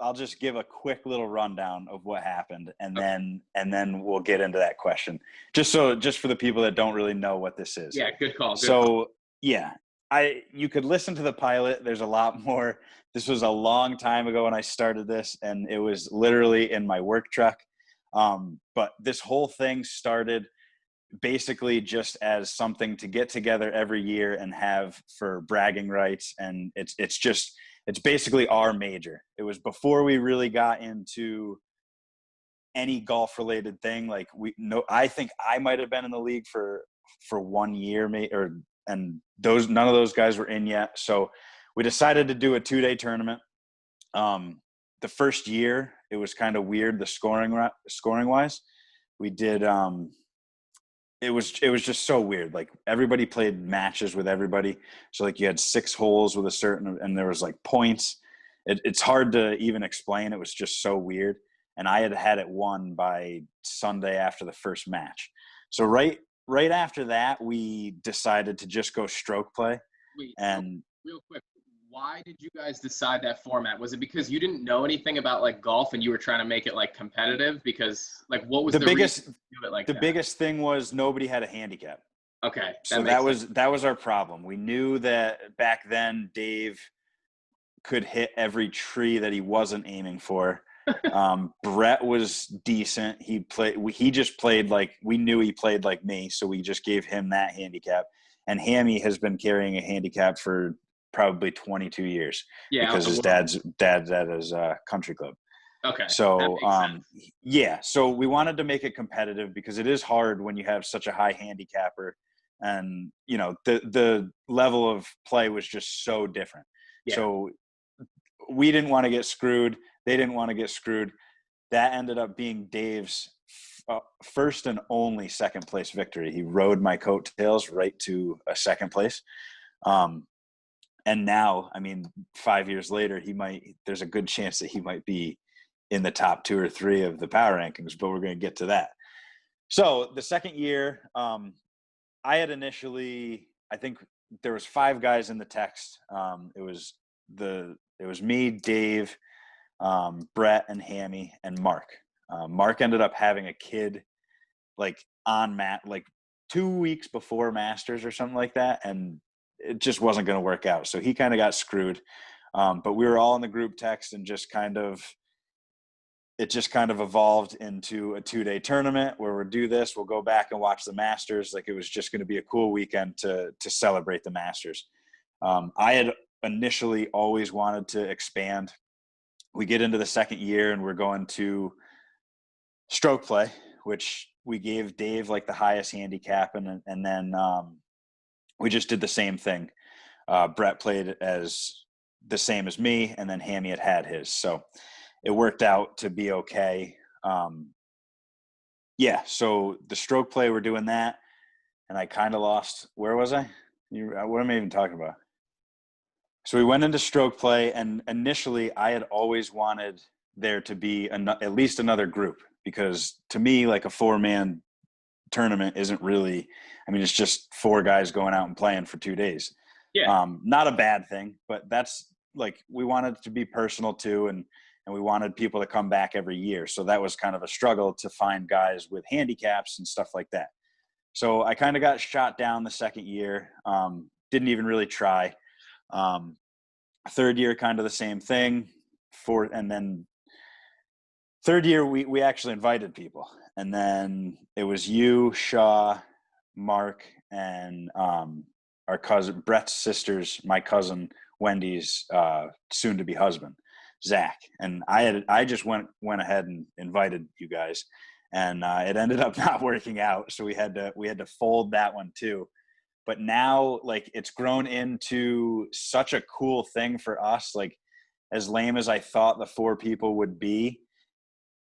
I'll just give a quick little rundown of what happened, and then we'll get into that question. Just for the people that don't really know what this is. Yeah, good call. Yeah, you could listen to the pilot. There's a lot more. This was a long time ago when I started this, and it was literally in my work truck. But this whole thing started basically just as something to get together every year and have for bragging rights. And it's basically our major. It was before we really got into any golf related thing. Like I think I might've been in the league for 1 year, and none of those guys were in yet. So we decided to do a 2-day tournament. The first year it was kind of weird. The scoring wise, we did, it was just so weird. Like everybody played matches with everybody. So like you had 6 holes with a certain, and there was like points. It's hard to even explain. It was just so weird. And I had it won by Sunday after the first match. So right after that, we decided to just go stroke play. Wait, and real quick, why did you guys decide that format? Was it because you didn't know anything about like golf and you were trying to make it like competitive? Because like what was the biggest reason to do it like the that? biggest thing was nobody had a handicap. Okay. So that was our problem. We knew that back then Dave could hit every tree that he wasn't aiming for. Brett was decent. He just played like, we knew he played like me, so we just gave him that handicap. And Hammy has been carrying a handicap for probably 22 years because his dad's at his country club. Okay. So so we wanted to make it competitive because it is hard when you have such a high handicapper, and you know the level of play was just so different. Yeah. So we didn't want to get screwed. They didn't want to get screwed. That ended up being Dave's first and only second place victory. He rode my coattails right to a second place. And now, I mean, 5 years later, there's a good chance that he might be in the top 2 or 3 of the power rankings, but we're going to get to that. So the second year, I had initially, I think there was 5 guys in the text. It was me, Dave, Brett, and Hammy, and Mark. Mark ended up having a kid like 2 weeks before Masters or something like that, and it just wasn't going to work out. So he kind of got screwed. But we were all in the group text, and it just kind of evolved into a 2-day tournament where we'll do this. We'll go back and watch the Masters. Like it was just going to be a cool weekend to celebrate the Masters. I had initially always wanted to expand. We get into the second year and we're going to stroke play, which we gave Dave like the highest handicap. And then we just did the same thing. Brett played as the same as me, and then Hammy had his. So it worked out to be okay. So the stroke play, we're doing that. And I kind of lost. Where was I? What am I even talking about? So we went into stroke play, and initially I had always wanted there to be at least another group, because to me, like a 4-man tournament isn't really, I mean, it's just 4 guys going out and playing for 2 days. Yeah. Not a bad thing, but that's like, we wanted it to be personal too. And we wanted people to come back every year. So that was kind of a struggle to find guys with handicaps and stuff like that. So I kind of got shot down the second year. Didn't even really try. Third year, kind of the same thing. And then third year, we actually invited people. And then it was you, Shaw, Mark, and our cousin, Brett's sister's, my cousin, Wendy's soon-to-be husband, Zach. And I just went ahead and invited you guys. And it ended up not working out. So we had to fold that one too. But now, like, it's grown into such a cool thing for us. Like, as lame as I thought the 4 people would be,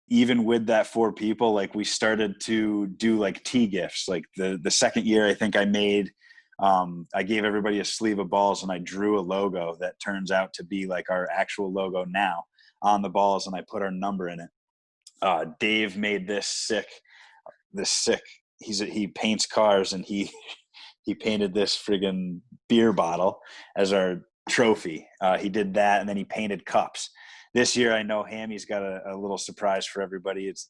even with that 4 people, like, we started to do like tee gifts. Like the second year, I think I made, I gave everybody a sleeve of balls, and I drew a logo that turns out to be like our actual logo now on the balls, and I put our number in it. Dave made this sick. He paints cars, and he painted this friggin' beer bottle as our trophy. He did that, and then he painted cups. this year I know Hammy's got a little surprise for everybody. It's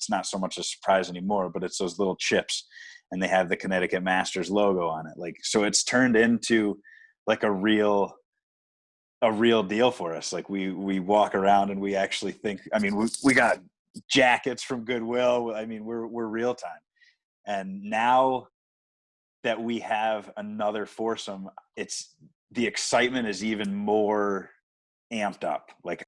not so much a surprise anymore, but it's those little chips, and they have the Connecticut Masters logo on it. Like, so it's turned into like a real deal for us. Like we walk around and we actually think, I mean, we got jackets from Goodwill. I mean, we're real time. And now that we have another foursome, the excitement is even more amped up. Like,